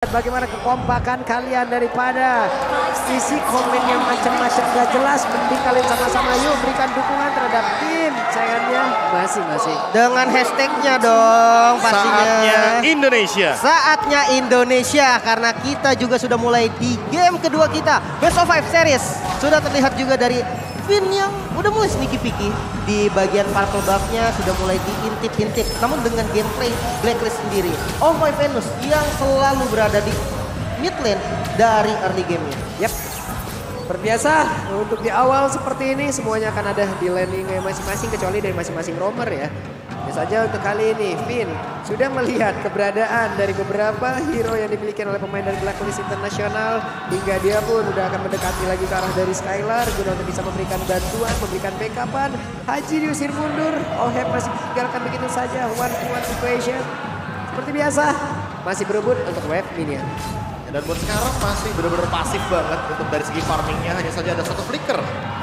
Bagaimana kekompakan kalian daripada isi komen yang macam-macam gak jelas. Mending kalian sama-sama yuk berikan dukungan terhadap tim sayangannya. Masing-masing. Dengan hashtagnya dong pastinya. Saatnya Indonesia. Saatnya Indonesia karena kita juga sudah mulai di game kedua kita. Best of 5 series. Sudah terlihat juga dari Finn yang udah mulai sneaky picky. Di bagian purple buff-nya sudah mulai diintip-intip. Namun dengan gameplay Blacklist sendiri. Oh my Venus yang selalu berada di mid lane dari early game-nya. Yap. Berbiasa untuk di awal seperti ini semuanya akan ada di laning masing-masing kecuali dari masing-masing roamer ya. Biasa saja untuk kali ini Finn sudah melihat keberadaan dari beberapa hero yang dimiliki oleh pemain dari Blacklist Internasional hingga dia pun udah akan mendekati lagi ke arah dari Skylar guna untuk bisa memberikan bantuan, memberikan backupan. Haji diusir mundur, Oheb masih tinggalkan begitu saja, one-to-one situation. Seperti biasa masih berebut untuk wave minion. Dan buat sekarang masih benar-benar pasif banget untuk dari segi farmingnya. Hanya saja ada satu flicker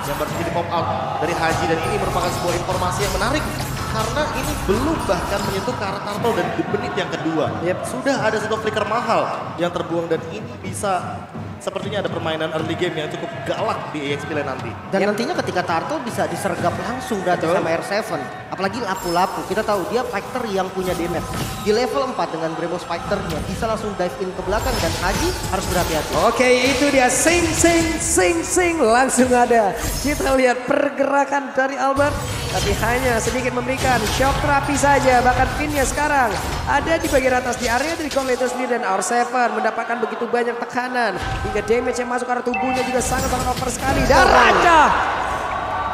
yang baru saja di pop out dari Haji. Dan ini merupakan sebuah informasi yang menarik. Karena ini belum bahkan menyentuh ke arah turtle dan di menit yang kedua. Sudah ada satu flicker mahal yang terbuang dan ini bisa sepertinya ada permainan early game yang cukup galak di EXP Lane nanti. Dan nantinya ketika turtle bisa disergap langsung berarti sama R7. Apalagi lapu-lapu, kita tahu dia fighter yang punya damage. Di level 4 dengan Bremos fighternya bisa langsung dive in ke belakang dan Haji harus berhati-hati. Oke, itu dia sing langsung ada. Kita lihat pergerakan dari Albert. Tapi hanya sedikit memberikan shock terapi saja. Bahkan Finn-nya sekarang ada di bagian atas di area dari Corleto sendiri. Dan R7 mendapatkan begitu banyak tekanan. Hingga damage yang masuk ke arah tubuhnya juga sangat-sangat over sekali. Dan Raja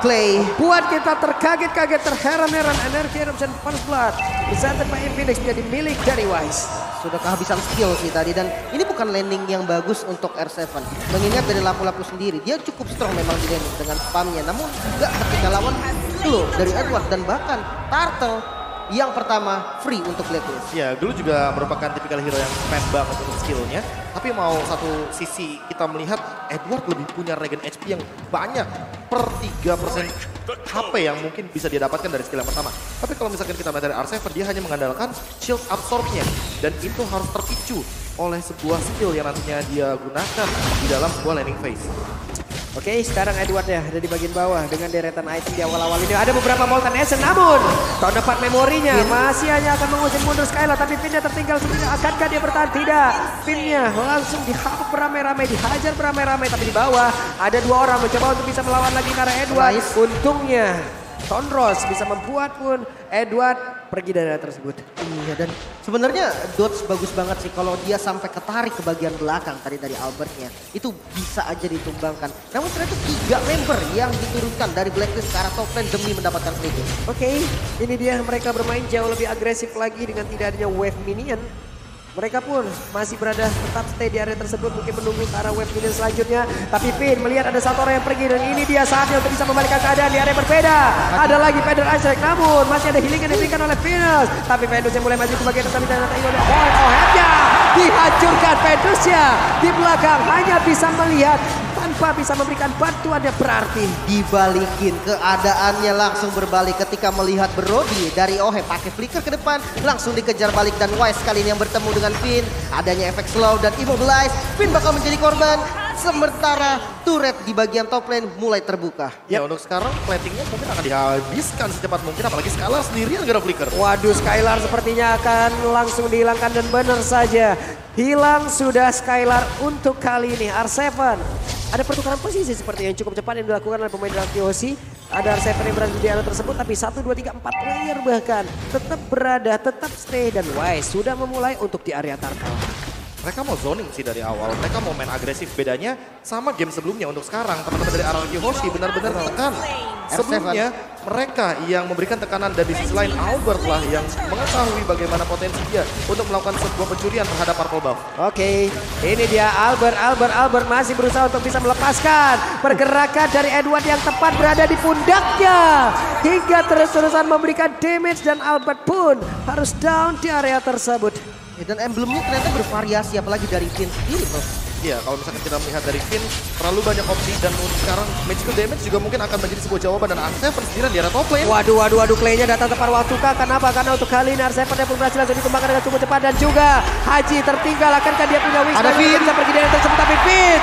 Clay buat kita terkaget-kaget, terheran-heran. Energy Eruption First Blood presented by Infinix menjadi milik dari Wise. sudah kehabisan skill sih tadi dan ini bukan landing yang bagus untuk R7. Mengingat dari lapu-lapu sendiri dia cukup strong memang di landing dengan spamnya, namun enggak ketika lawan slow dari Edward dan bahkan Turtle yang pertama free untuk Blacklist. Ya dulu juga merupakan tipikal hero yang spam banget untuk skillnya. Tapi mau satu sisi kita melihat Edward lebih punya regen HP yang banyak per 3% HP yang mungkin bisa dia dapatkan dari skill yang pertama. Tapi kalau misalkan kita melihat dari R7 dia hanya mengandalkan shield absorbnya. Dan itu harus terpicu oleh sebuah skill yang nantinya dia gunakan di dalam sebuah landing phase. Oke, sekarang Edward ya ada di bagian bawah dengan deretan item di awal-awal ini. Ada beberapa Molten Essence, namun tahun depan memorinya masih hanya akan mengusir mundur Skylar. Tapi Finn-nya tertinggal sebenarnya. Akankah dia bertahan? Tidak. Finn-nya langsung dihapuk beramai-ramai, dihajar beramai-ramai. Tapi di bawah ada dua orang mencoba untuk bisa melawan lagi karena Edward. Untungnya Tonros bisa membuat pun Edward pergi dari area tersebut. Iya, dan sebenarnya Dodge bagus banget sih kalau dia sampai ketarik ke bagian belakang tadi dari Albertnya. Itu bisa aja ditumbangkan. Namun ternyata 3 member yang diturunkan dari Blacklist ke arah top lane demi mendapatkan free game. Oke, ini dia mereka bermain jauh lebih agresif lagi dengan tidak adanya wave minion. Mereka pun masih berada tetap stay di area tersebut, mungkin menunggu ke arah wave minion selanjutnya. Tapi Finn melihat ada satu orang yang pergi dan ini dia saatnya untuk bisa membalikkan keadaan di area berbeda. Ada lagi Vader Isaac, namun masih ada healing yang diberikan oleh Venus. Tapi Venus yang mulai maju ke bagian atas dan Ohebnya dihancurkan. Venusnya di belakang hanya bisa melihat tanpa bisa memberikan bantuan yang berarti. Dibalikin, keadaannya langsung berbalik ketika melihat Brody dari Oheb pakai flicker ke depan. Langsung dikejar balik dan Wise kali ini yang bertemu dengan Finn. Adanya efek slow dan immobilize. Finn bakal menjadi korban. Sementara turret di bagian top lane mulai terbuka. Ya untuk sekarang platingnya mungkin akan dihabiskan secepat mungkin. Apalagi Skylar sendirian gak ada flicker. Waduh, Skylar sepertinya akan langsung dihilangkan dan benar saja. Hilang sudah Skylar untuk kali ini. R7. Ada pertukaran posisi seperti yang cukup cepat yang dilakukan oleh pemain dari TOC. Ada R7 yang berada di area tersebut tapi 1, 2, 3, 4 player bahkan tetap berada, tetap stay dan Wise sudah memulai untuk di area Turtle. Mereka mau zoning sih dari awal, mereka mau main agresif. Bedanya sama game sebelumnya untuk sekarang teman-teman dari RRQ Hoshi benar-benar tekan. Sebelumnya mereka yang memberikan tekanan dan di sisi lain Albert lah yang mengetahui bagaimana potensi dia untuk melakukan sebuah pencurian terhadap Purple Buff. Oke, ini dia Albert masih berusaha untuk bisa melepaskan pergerakan dari Edward yang tepat berada di pundaknya. Hingga terus-terusan memberikan damage dan Albert pun harus down di area tersebut. Dan emblemnya ternyata bervariasi apalagi dari Finn sendiri bro. Iya, kalau misalkan kita melihat dari Finn, terlalu banyak opsi dan sekarang magical damage juga mungkin akan menjadi sebuah jawaban dan R7 sendirian di area top lane. Waduh, Clay-nya datang tepat waktu kah? Kenapa? Karena untuk kali ini R7 pun berhasil langsung dikembangkan dengan cukup cepat dan juga Haji tertinggal. Akankah dia punya wings? Ada Finn. Bisa pergi dari tersebut, tapi Finn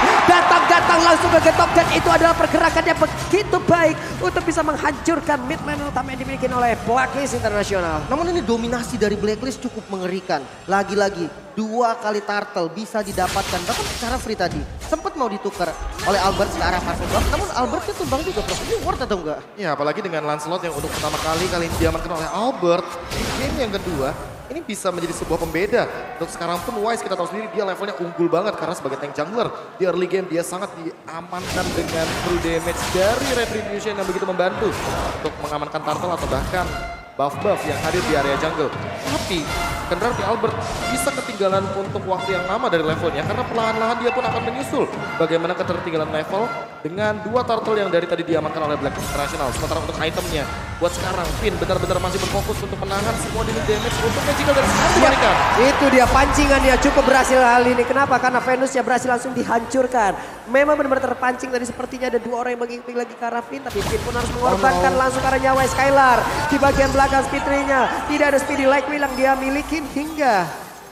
datang langsung ke getok dan itu adalah pergerakan yang begitu baik untuk bisa menghancurkan mid lane utama yang dimiliki oleh Blacklist Internasional. Namun ini dominasi dari Blacklist cukup mengerikan. Lagi-lagi 2 kali turtle bisa didapatkan bahkan secara free tadi. Sempat mau ditukar oleh Albert ke arah Purple Buff, namun Albertnya tumbang juga, Prof. Ini worth atau enggak? Ya, apalagi dengan Lancelot yang untuk pertama kali ini diamankan oleh Albert di game yang kedua. Ini bisa menjadi sebuah pembeda. Untuk sekarang pun Wise kita tahu sendiri dia levelnya unggul banget karena sebagai tank jungler. Di early game dia sangat diamankan dengan true damage dari Retribution yang begitu membantu untuk mengamankan turtle atau bahkan buff-buff yang hadir di area jungle. Tapi berarti Albert bisa ketinggalan untuk waktu yang lama dari levelnya karena perlahan-lahan dia pun akan menyusul bagaimana ketertinggalan level dengan 2 turtle yang dari tadi diamankan oleh Black International. Sementara untuk itemnya, buat sekarang Finn benar-benar masih berfokus untuk menahan semua damage untuk magical dari sekarang dibalikan. Itu dia pancingannya cukup berhasil kali ini. Kenapa? Karena Venusnya berhasil langsung dihancurkan. Memang benar-benar terpancing tadi sepertinya ada 2 orang yang mengikuti lagi ke arah Finn. Tapi Finn pun harus mengorbankan langsung ke arah nyawa Skylar. Di bagian belakang speed-nya tidak ada speedy like yang dia miliki hingga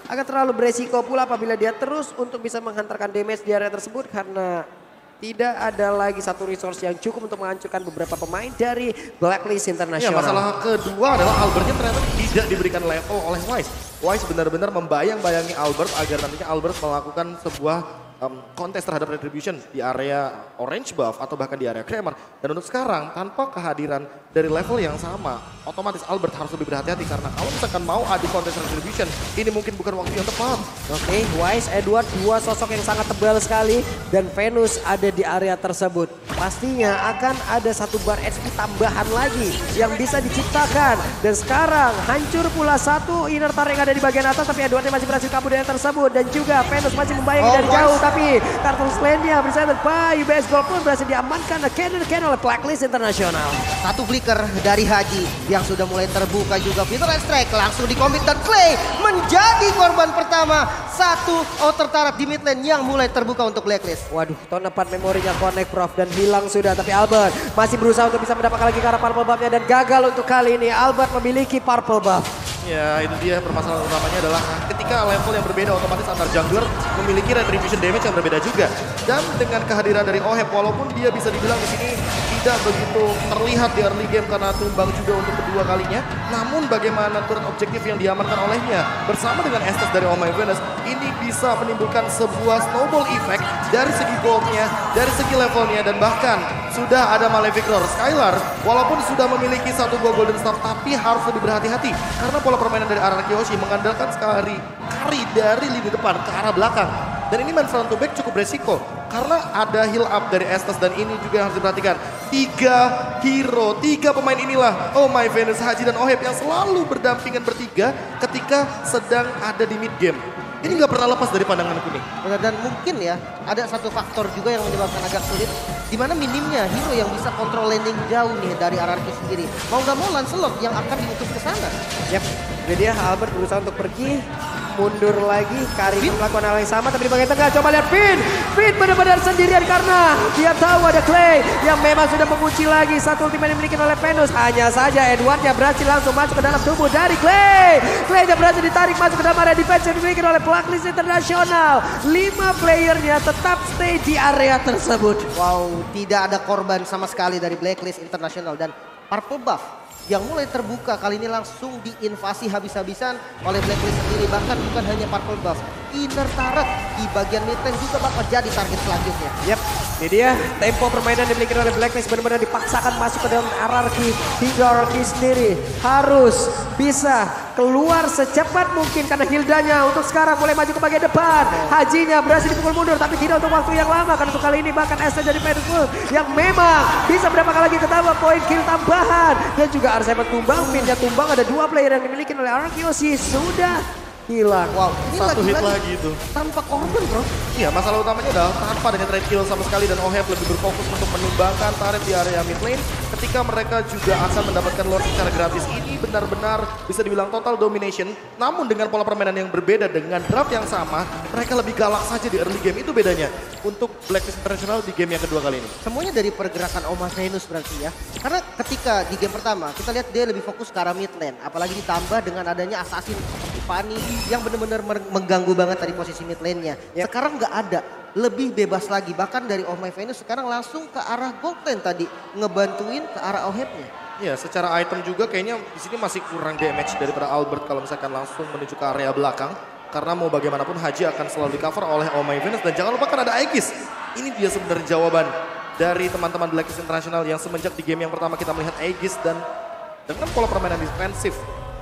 akan terlalu beresiko pula apabila dia terus untuk bisa menghantarkan damage di area tersebut karena tidak ada lagi satu resource yang cukup untuk menghancurkan beberapa pemain dari Blacklist Ya, Internasional. masalah kedua adalah Albertnya ternyata tidak diberikan level oleh Wise. Wise benar-benar membayang-bayangi Albert agar nantinya Albert melakukan sebuah kontes terhadap Retribution di area orange buff atau bahkan di area Kramer. Dan untuk sekarang tanpa kehadiran dari level yang sama, otomatis Albert harus lebih berhati-hati karena kalau misalkan mau adu kontes Retribution, ini mungkin bukan waktu yang tepat. Oke, Wise, Edward, 2 sosok yang sangat tebal sekali dan Venus ada di area tersebut. Pastinya akan ada 1 bar HP tambahan lagi yang bisa diciptakan. Dan sekarang hancur pula 1 inner turret yang ada di bagian atas tapi Edwardnya masih berhasil kabur dari tersebut. Dan juga Venus masih membayangi dari jauh tapi Turtle Lane-nya bersama by Baseball pun berhasil diamankan oleh Blacklist Internasional. 1 flicker dari Haji yang sudah mulai terbuka juga. Peter Strike langsung dikommit dan Clay menjadi korban pertama. 1 outer turret di mid lane yang mulai terbuka untuk Blacklist. Waduh, tahun depan memorinya connect Prof dan hilang sudah. Tapi Albert masih berusaha untuk bisa mendapatkan lagi ke arah Purple Buff-nya dan gagal untuk kali ini. Albert memiliki Purple Buff. Ya, itu dia permasalahan utamanya adalah ketika level yang berbeda otomatis antar jungler memiliki retribution damage yang berbeda juga. Dan dengan kehadiran dari Oheb walaupun dia bisa dibilang di sini tidak begitu terlihat di early game karena tumbang juga untuk kedua kalinya. Namun bagaimana turret objektif yang diamankan olehnya bersama dengan Estes dari Oh My Venus ini bisa menimbulkan sebuah snowball effect dari segi goldnya, dari segi levelnya dan bahkan sudah ada Malefic Roar. Skylar walaupun sudah memiliki 1 buah Golden Staff tapi harus lebih berhati-hati karena pola permainan dari arah Kiyoshi mengandalkan sekali kari dari lini depan ke arah belakang. Dan ini main front to back cukup beresiko karena ada heal up dari Estes dan ini juga harus diperhatikan. 3 hero, 3 pemain inilah Oh My Venus, Haji dan Oheb yang selalu berdampingan bertiga ketika sedang ada di mid game. Ini nggak pernah lepas dari pandangan kuning. Dan mungkin ya ada satu faktor juga yang menyebabkan agak sulit. Dimana minimnya hero yang bisa kontrol landing jauh nih dari RRQ sendiri. Mau nggak mau Lancelot yang akan diutus ke sana. Yap, jadi dia Albert berusaha untuk pergi. Mundur lagi, Karim melakukan hal yang sama tapi di bagian tengah coba lihat Finn benar-benar sendirian karena dia tahu ada Clay yang memang sudah mengunci lagi 1 ultimate yang dimiliki oleh Venus. Hanya saja Edwardnya berhasil langsung masuk ke dalam tubuh dari Clay. Clay-nya berhasil ditarik masuk ke dalam area defense yang dimiliki oleh Blacklist Internasional. 5 playernya tetap stay di area tersebut. Wow, tidak ada korban sama sekali dari Blacklist Internasional dan Purple Buff yang mulai terbuka kali ini langsung diinvasi habis-habisan oleh Blacklist sendiri. Bahkan bukan hanya Purple Buff, inner turret di bagian mid lane juga bakal jadi target selanjutnya. Yap, ini dia tempo permainan dimiliki oleh Blacklist benar-benar dipaksakan masuk ke dalam hierarki hingga hierarki sendiri. Harus bisa keluar secepat mungkin karena Hildanya untuk sekarang mulai maju ke bagian depan. Hajinya berhasil dipukul mundur tapi tidak untuk waktu yang lama karena untuk kali ini bahkan Esther jadi Pedro yang memang bisa mendapatkan lagi ketambah poin kill tambahan dan juga R7 tumbang, Finnya tumbang, ada 2 player yang dimiliki oleh Arkeosi sudah hilang. Wow, ini Satu hit lagi itu. tanpa korban bro. Iya, masalah utamanya adalah tanpa adanya trade kill sama sekali dan Oheb lebih berfokus untuk menumbangkan turret di area mid lane ketika mereka juga akan mendapatkan Lord secara gratis. Ini benar-benar bisa dibilang total domination, namun dengan pola permainan yang berbeda, dengan draft yang sama, mereka lebih galak saja di early game. Itu bedanya untuk Blacklist International di game yang kedua kali ini. Semuanya dari pergerakan Oma Venus berarti ya. Karena ketika di game pertama kita lihat dia lebih fokus ke arah mid lane. Apalagi ditambah dengan adanya assassin seperti Fanny yang benar-benar mengganggu banget tadi posisi mid lane-nya. Sekarang nggak ada. Lebih bebas lagi. Bahkan dari Oh My Venus sekarang langsung ke arah gold lane tadi. Ngebantuin ke arah Oheb-nya. Ya, secara item juga kayaknya di sini masih kurang damage daripada Albert kalau misalkan langsung menuju ke area belakang. Karena mau bagaimanapun Haji akan selalu di cover oleh Oh My Venus. Dan jangan lupa kan ada Aegis. Ini dia sebenarnya jawaban dari teman-teman Blacklist International yang semenjak di game yang pertama kita melihat Aegis. Dan dengan pola permainan defensif,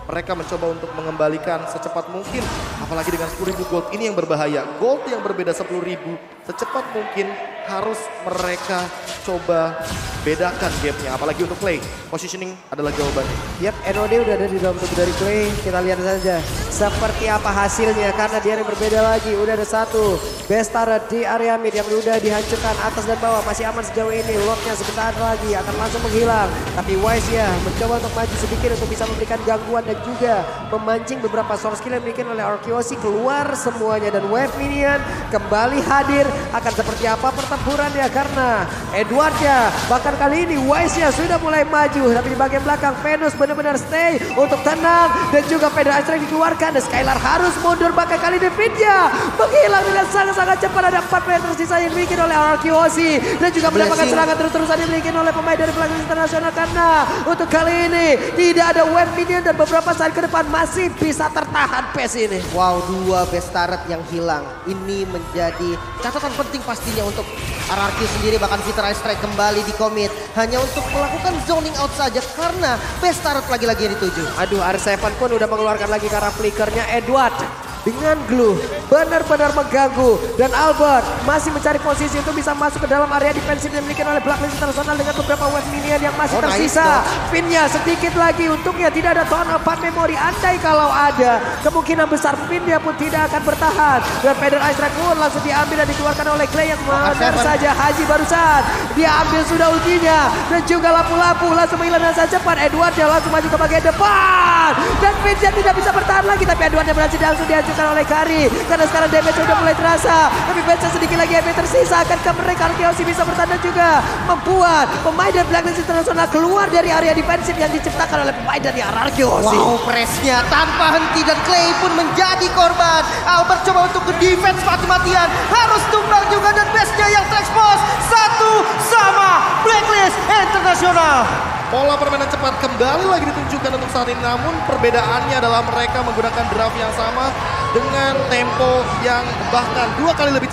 mereka mencoba untuk mengembalikan secepat mungkin. Apalagi dengan 10.000 gold, ini yang berbahaya. Gold yang berbeda 10.000, secepat mungkin harus mereka coba bedakan gapnya. Apalagi untuk Clay, positioning adalah jawabannya. Yap, NOD udah ada di dalam tubuh dari Clay. Kita lihat saja seperti apa hasilnya. Karena dia yang berbeda lagi. Udah ada satu best turret di area mid yang udah dihancurkan atas dan bawah. Masih aman sejauh ini. Lordnya sebentar lagi akan langsung menghilang. Tapi Wise ya mencoba untuk maju sedikit untuk bisa memberikan gangguan dan juga memancing beberapa source skill yang dimiliki oleh Arkeosi keluar semuanya. Dan wave minion kembali hadir. Akan seperti apa pertempuran ya, karena Edwardnya bahkan kali ini Wise-nya sudah mulai maju. Tapi di bagian belakang Venus benar-benar stay untuk tenang. Dan juga Pedro Astrek dikeluarkan dan Skylar harus mundur. Bahkan kali ini Vidya menghilang dengan sangat-sangat cepat. Ada 4 player tersisa yang dimiliki oleh Arkeosi. Dan juga mendapatkan serangan terus-terusan yang dimiliki oleh pemain dari Blacklist International. Karena untuk kali ini tidak ada wave minion dan beberapa saat ke depan masih bisa tertahan PES ini. Wow, 2 best turret yang hilang. Ini menjadi catatan penting pastinya untuk RRQ sendiri. Bahkan Vitra Strike kembali di commit hanya untuk melakukan zoning out saja karena best turret lagi-lagi yang dituju. Aduh, R7 pun udah mengeluarkan lagi karena flickernya Edward. Dengan glue benar-benar mengganggu. Dan Albert masih mencari posisi untuk bisa masuk ke dalam area defensif yang dimiliki oleh Blacklist International dengan beberapa wave minion yang masih tersisa. Finnya sedikit lagi untuknya tidak ada Tone of Fun Memory. Andai kalau ada, kemungkinan besar Finnya pun tidak akan bertahan. Dan Pedro Aistrak pun langsung diambil dan dikeluarkan oleh Clay yang benar saja Haji barusan. Dia ambil sudah ultinya dan juga lampu-lampu langsung menghilang dengan sangat cepat. Edward dia langsung maju ke bagian depan. Dan Finnya tidak bisa bertahan lagi, tapi Edward berhasil langsung dihancurkan oleh Kari. Karena sekarang damage sudah mulai terasa. Tapi Bensa sedikit lagi yang tersisa. Akankah mereka Arkeosi bisa bertanda juga membuat pemain dari Blacklist International keluar dari area defensif yang diciptakan oleh pemain dari Arkeosi. Wow, pressnya tanpa henti dan Clay pun menjadi korban. Albert coba untuk ke defense mati-matian. Harus tumbang juga dan bestnya yang terekspos. Satu sama Blacklist International. Pola permainan cepat kembali lagi ditunjukkan untuk saat ini. Namun perbedaannya adalah mereka menggunakan draft yang sama dengan tempo yang bahkan 2 kali lebih